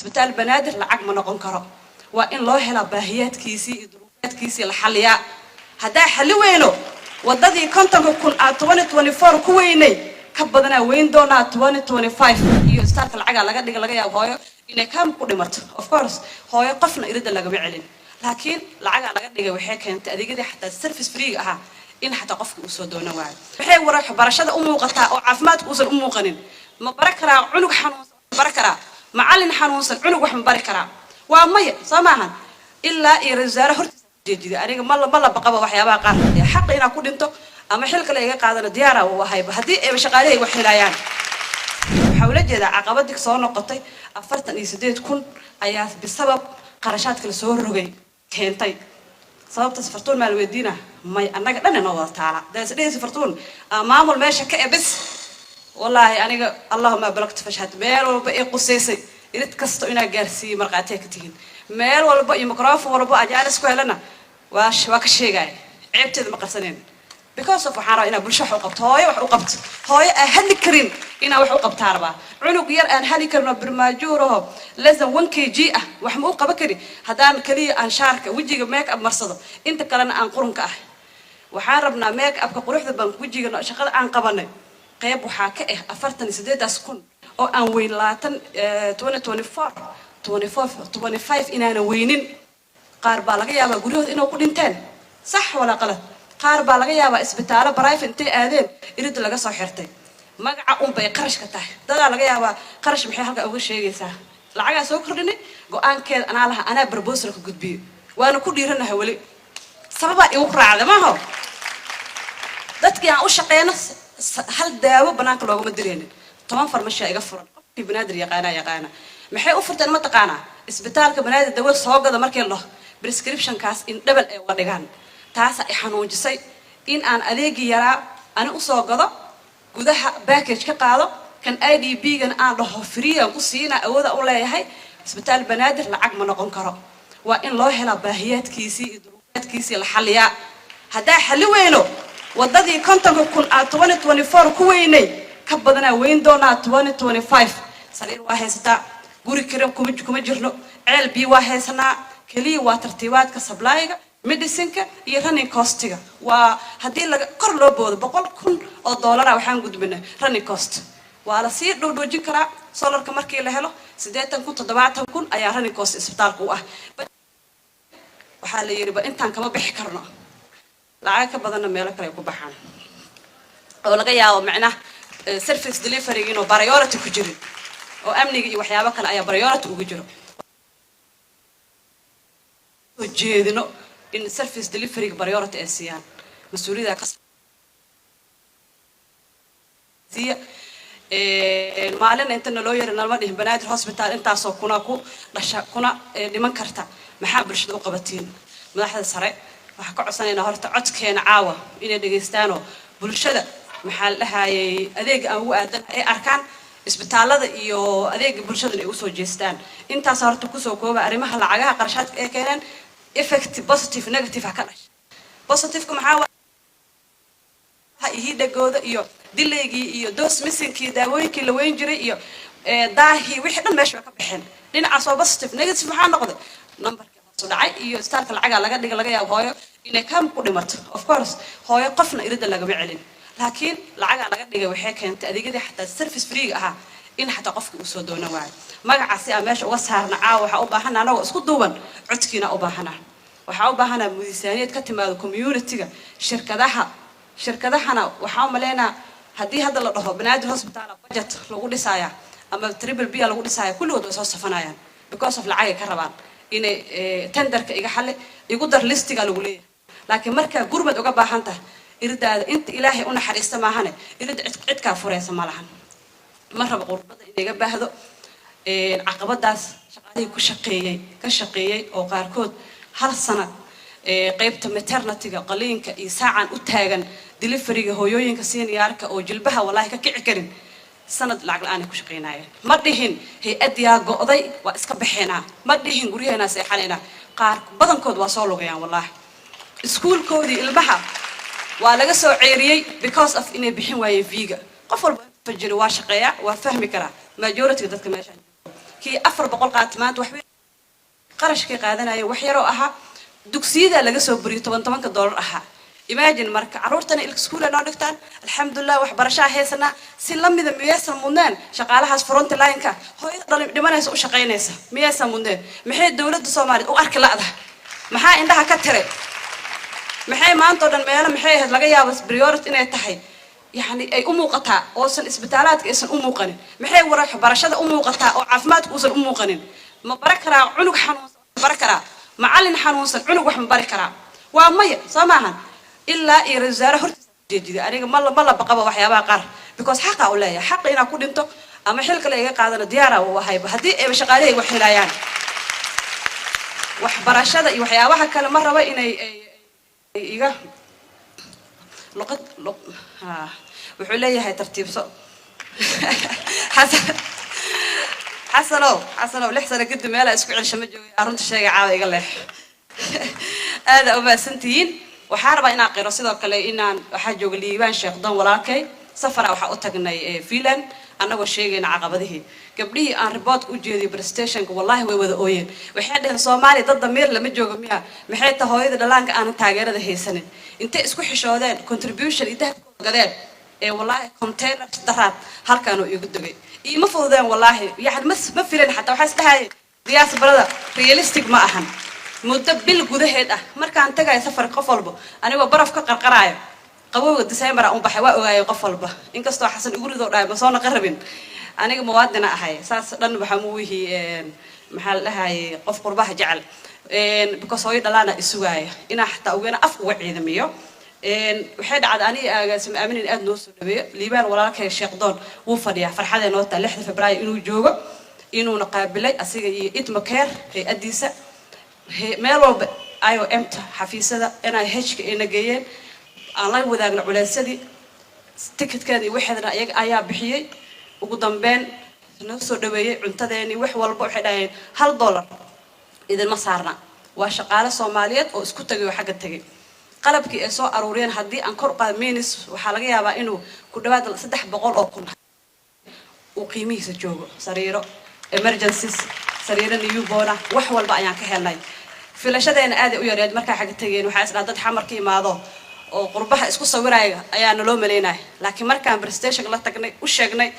isbitaal banaadir lacag ma noqon karo waa in loo helaa baahiyaadkiisii iyo duruufaadkiisii la xalliyaa haddaa xalli weyno wadadii kontonka kun aan 2024 ku weynay ka badanaa weyn doonaa 2025 iyo isbitaalka lacaga laga dhiga laga yaabo hooyo inay kaam ku dhimato of course hooyo qofna irida lagama celin laakiin lacaga laga dhigay waxay keentay adeegyadii xataa service free ah in xataa qofka uu soo doono waayo waxay warax barashada u muuqataa oo caafimaadku uusan u muuqanin ma bari karaa cunug xanuunsan bari karaa macallin xanuunsan cunug wax ma bari karaa waa maya samaahan ilaa iyo wasaare hortiisa jeedida aniga ma la baqaba waxyaabaha qaar xaq ina ku dhinto ama xil kale iga qaadana diyaar ah oo hayba hadii ay shaqaaleey wax helayaan waxa ula jeedaa caqabadii soo noqotay 48,000 ayaa bisabab qarashaadka la soo rogay keentay sababtaas fartuun maal weydiina may anaga dhanna wada taala daasdees fartuun maamul meesha ka ebis wallahi aniga allahumma balagtu fashhad meel walba ay quseysay irid kasto ina gaarsiiyo marqaatay ka tihiin meel walba iyo microphone walba ajaalis ku helana waa ka sheegay ceebteeda ma qarsaneen because of waxaan rabaa inaa bulsho wax u qabto hooyo wax u qabto hooyo aan hali karin inaa wax u qabtaa rabaa cunug yar aan hali karno barmaajuuraho less than 1 kg ah wax ma u qaban kari haddaan kaliya aan shaarka wajiga make up marsado inta kalena aan qurunka ah waxaan rabnaa make upka quruxda baan wajiga shaqada aan qabanay qayb waxaa ka ah 48,000 oo aan weyn 2024 inaana weynin qaar baa laga yaabaa guriyahooda inuu ku dhinteen sax wala qalad qaar baa laga yaabaa isbitaalo private intay aadeen irid laga soo xirtay magaca bay qarash ka tahay dadaa laga yaabaa qarash maxay halka uga sheegaysaa lacaga soo kordhinay go'aankeed anaa proposal ka gudbiyo waana ku dhiiranahay wali sababa igu raacda ma aha dadkii aan u shaqeeyno hal daawo banaanka looguma direenin 10 farmashiya iga furan qofkii banaadir yaqaana maxay u furteen ma taqaanaa isbitaalka banaadir dawo soo gada markii la prescription kaas in double ay wada dhigaan taas ay xanuujisay in aan adeegi yaraa ana u soo gado gudaha package ka qaado kan IDB gan aan dhaho free aan ku siina awooda u leeyahay isbitaal banaadir lacag ma noqon karo waa in loo helaa baahiyaadkiisii iyo duruufaadkiisii la xalliyaa haddaa xalli weyno wadadii kontonka kun aan 2024 ku weynay ka badanaa weyn doonaa 2025 sariir waa haysataa guri kiran kuma jirno ceel bi waa haysanaa kaliya waa tartiibaadka supply-ga medicine-ka iyo running cost-ga waa hadii laga kor loo boodo $100,000 waxaan gudbinay running cost waa la sii dhoodhoojin karaa solarka markii la helo 80,000 ayaa running cost isbitaalku u ah waxa la yiri ba intaan kama bixi karno lacag ka badan meel kale ku baxaan oo laga yaabo macna service delivery inuu priority ku jiro oo amniga iyo waxyaabo kale ayaa priority ugu jiro jeedino in service delivery priority ay siiyaan mas'uuliyadda ka siya maalin inta loo yeerin nalma dhihin banaadir hospital intaasoo kuna dhiman karta maxaa bulshada u qabatiin madaxda sare waxa ka codsanayna horta codkeena caawa inay dhageystaan bulshada maxaa la hayay adeeg aan ugu aadan ay arkaan isbitaalada iyo adeeg bulshada ay u soo jeestaan intaas horta ku soo kooba arimaha lacagaha qarashaadka ee keenan effect positive negative ka dhashay positive maxaa waxa dhagooda iyo dileegi iyo dose missing-kii daawooyinkii la weyn jiray iyo daahi wixii dhan meesha ka baxeen dhinaca soo positive negative maxaa noqday numberka soo dhacay iyo isbitaalka lacaga laga dhiga laga yaabo hooyo inay kaam ku dhimato of course hooyo qofna irida lagama celin laakiin lacaga laga dhigay waxay keentay adeegyadii xataa service free ah in xataa qofka uu soo doono waayo magacaasi aan meesha uga saarna caawa waxa u baahan anagoo isku duuban codkiina u baahana waxa u baahana miisaaniyad ka timaado community-ga shirkadahana waxa u maleynaa hadii hadda la dhaho banaadir hospital budget lagu dhisaya ama triple B lagu dhisaya kulligood way soo safanayaan because of lacag ka rabaan inay tenderka iga xalli igu dar listiga lagu leeyahay laakiin marka gurmad uga baahan tahay irdaada inta ilaahay u naxariista maahane irida cid ka fureysa ma lahan ma rabo qurbada inaga baahdo caqabadaas shaqaalihii ka shaqeeyay oo qaarkood hal sanad qaybta maternity-ga qaliinka iyo saacan u taagan delivery-ga hooyooyinka seniorka oo jilbaha wallahi ka kici karin sanad lacag la'aan ku shaqeynayeen ma dhihin hay'adiyaa go'day waa iska baxeenaa ma dhihin guryaheena seexanayna qaar badankood waa soo lugayaan wallahi iskuulkoodii ilmaha waa laga soo ceeriyay because of inay bixin waayeen viga qof walba fajir waa shaqeeya waa fahmi kara majority dadka meesha كي أفر بقول قاتمات وحبي قرش كي قادنا أيه وحيرو أها دوكسيدا لقى سوبري طبعا $10 أها imagine marka caruurtana ilka noo dhigtaan alxamdulillah wax barashaa heesana si la mid ah miyaysan mudnaan shaqaalahaas front line-ka hooyada dhalin dhimanaysa u shaqaynaysa miyaysan mudnaan maxay dawladda Soomaaliyeed u arki laadahay maxaa indhaha ka tire maxay maanta oo dhan meelo maxay ahayd laga yaabo priority inay tahay yani ay u muuqataa oo san isbitaalaadka aysan u muuqanin maxay warax barashada u muuqataa oo caafimaadku uusan u muuqanin ma bari karaa cunug xanuunsan bari karaa macallin xanuunsan cunug wax ma bari karaa waa maya Soomahan إلا يرزاره جديد أنا ما بقى وحياة قار because حقه ولا يا حق إن أكون أنتو أما حلك اللي قاعدنا ديارة وهاي بهدي مشغالي وحلايان وحبرشة وحياة واحد كلام مرة وين يجا لقط وحلاية هاي ترتيب صو حسنوا لحسن قد ما لا أسكع الشمجوا أرنت الشيء عادي قال له هذا أبا سنتين وحاربة إن قيرو سيدو كله إن حاجو ليبان شيخ دون ولاكي سفر وحا أتقني فيلان أنا وشيء عقبته قبليه أن رباط وجودي برستيشن والله ويوذ أوين وحده صومالي ضد ضمير لما جو جميع محيط هاي دلانك أنا تاجر ده هي سنة أنت اسكو حشودان contribution إده قدر والله كونتينر درات هل كانوا يقدروا مفروض والله يعني ما فيلن حتى وحس هاي رياس بردا رياليستيك ما أهم مدبل جودهدا مركان تجا سفر قفلبه أنا وبرف كقرقرايا قبول ديسمبر أم بحواء وجاي قفلبه إن كستو حسن يقول ذو راي بس أنا قربين أنا موادنا هاي ساس لأن بحموه محل هاي قف قربها جعل بكسوي دلنا السواية إن حتى وجينا أفقع عيد ميو وحد عاد أنا اسم أمين الأدنوس ليبان ولا كي الشيخ دون وفريا فرحة نوت 6 فبراير إنه جوجو إنه نقابله أسيج إتمكر في أديسة ميلو أيو إمتى حفيسة أنا هيك إنا جايين الله وذاك العلاسدي تكت كذي واحد رأيك أيا بحيي وقدام بين نفسه دبي عنتديني وحول بوحدين $1 إذا ما صارنا وشقالة صوماليات أو اسكت تجي وحاجة تجي قلبك إسوا أرورين هدي أنكر قامينس وحلاقيها بقى إنه كل واحد صدح بقول أكون وقيمي سجوجو سريرة emergencies سريرة نيوبونا وحول بقى يعني كهلاي في الأشياء أنا آدي ويريد مركز حاجة تجين وحاسس عدد حمر كي معه وقربها اسكو صوراي أيان لو ملينا لكن مركز برستيشن الله تقني وشجني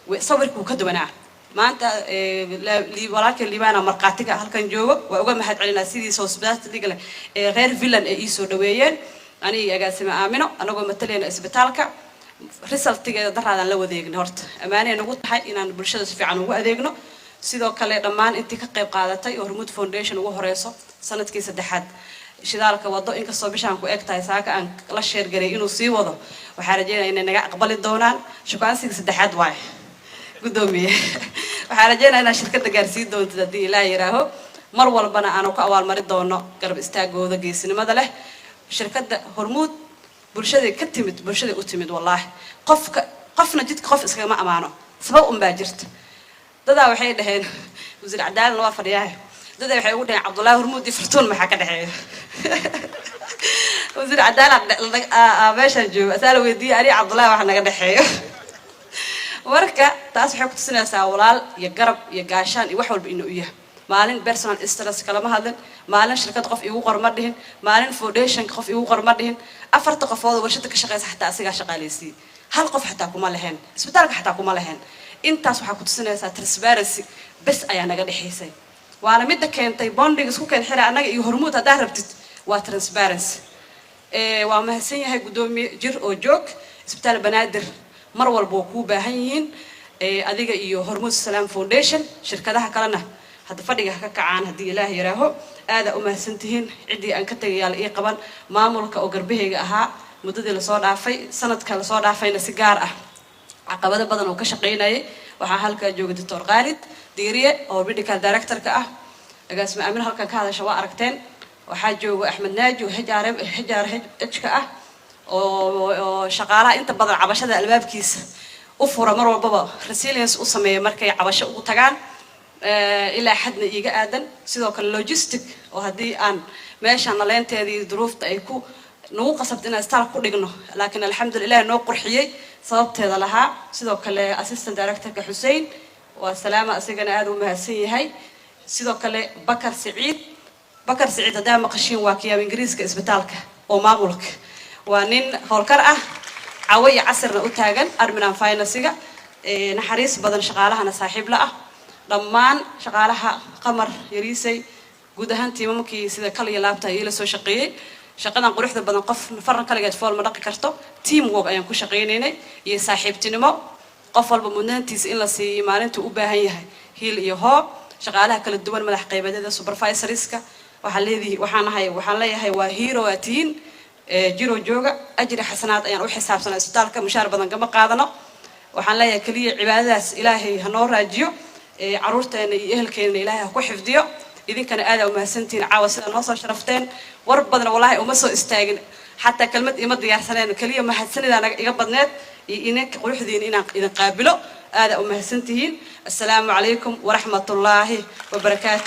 وصورك وكدونا ما أنت اللي وراك اللي معنا مرقاتك هل كان جوا وأقول ما حد علينا سيدي سوسبات اللي غير فيلن إيسو دويين أنا أجاسم آمنه أنا أقول مثلين إسبتالك رسالة تيجي درها لو ذيقنا هرت أمانة نقول حي إن برشة في عنو وذيقنا sidoo kale dhammaan intii ka qayb qaadatay Hormuud Foundation ugu horeyso sanadkii saddexaad shidaalka wado in ka soo bishaan ku eegtahay saaka aan la sheer garay inuu sii wado waxa rajaynayaa inay naga aqbali doonaan shukaansiga saddexaad waay gudoomiye waxa rajaynayaa in shirkadda gaarsiin doonto hadii Ilaahay yaraaho mar walbana aanu ku awaal mari doono garab istaagooda geesinimada leh shirkadda Hormuud bulshada ka timid bulshada u timid wallahi qofna jidka qof iskaga ma amaano sabab baa jirta dadaa waxay dhaheen wasiir cadaalad waa fadhiyaa dadaa waxay ugu dhaheen Cabdullaahi Hormuud Fartuun maxaa ka dhaxeeyo wasiir cadaalad meeshan jooga asaal weydii ari Cabdullaahi wax naga dhaxeeyo warka taas waxay ku tusinaysaa walaal iyo garab iyo gaashaan iyo wax walba inuu yahay maalin personal stress kala ma hadlan maalin shirkad qof igu qorma dhihin maalin foundation qof igu qorma dhihin afarta qofood warshada ka shaqeysa xataa asiga shaqaaleysi hal qof xataa kuma lahayn isbitaalka xataa kuma lahayn intaas waxa ku tusinaysaa transparency bas ayaa naga dhaxaysay waana mid keentay bonding isku keen xira anaga iyo Hormuud hadaa rabtid waa transparency waa mahadsan yahay gudoomiye jir oo joog isbitaal banaadir mar walba ku baahan yihiin adiga iyo Hormuud Salaam Foundation shirkadaha kalena hada fadhiga ka kacaan hadii Ilaahay yaraaho aad u mahadsantihiin cidii aan ka tagayal ee qaban maamulka oo garbahayga ahaa muddadii la soo dhaafay sanadka la soo dhaafayna si gaar ah عقبات بدن وكشقيناي وحالك جوج دكتور خالد ديريه أو medical director كأه أجلس مأمن هالك كهذا شواء أركتين وحاجو أحمد ناجي وحجار كأه وشغالة أنت بدل عبشة الباب كيس أفور مرة بابا resilience وسمي مركي عبشة وتجان إلى حد يجي آدم سيدوك اللوجستيك وهدي أن ماشي أنا لين تهذه ظروف تأيكو نو قصبت إن استار كل لكن الحمد لله نو قرحية صابت هذا لها سيدوك assistant director كحسين وسلامة أسيقنا آدو مهسي هاي سيدو كالي بكر سعيد هدا مقشين واكيا بإنجليزك إسبتالك ومامولك وانين هولكر عوي عصرنا أتاقن أرمنا فاينسيقا نحريس بدن شغالها نصاحب لأ ضمان شغالها قمر يريسي gudahaan tiimamkii sida kale iyo laabta ay la soo shaqeeyay shaqadan quruxda badan qof faran kale gaad fool ma dhaqi karto team work ayaan ku shaqeyneenay iyo saaxiibtinimo qof walba mudnaantiisa in la siiyo maalintu u baahan yahay hiil iyo hoob shaqaalaha kala duwan madax qaybadeeda supervisorska waxaan leeyahay waa hero atiin jiro jooga ajri xasanaad ayaan u xisaabsanaa isbitaalka mushaar badan kama qaadano waxaan leeyahay kaliya cibaadadaas ilaahay ha noo raajiyo caruurteena iyo ehelkeena ilaahay ha ku xifdiyo إذا كان آذى ومهسنتين عاوز نوصل شرفتين وربنا والله وما سو استاجن حتى كلمة يمضي يا سنين كلية مهسنة أنا يقبضنات إنك قروح ذين إن قابله آذى ومهسنتين السلام عليكم ورحمة الله وبركاته.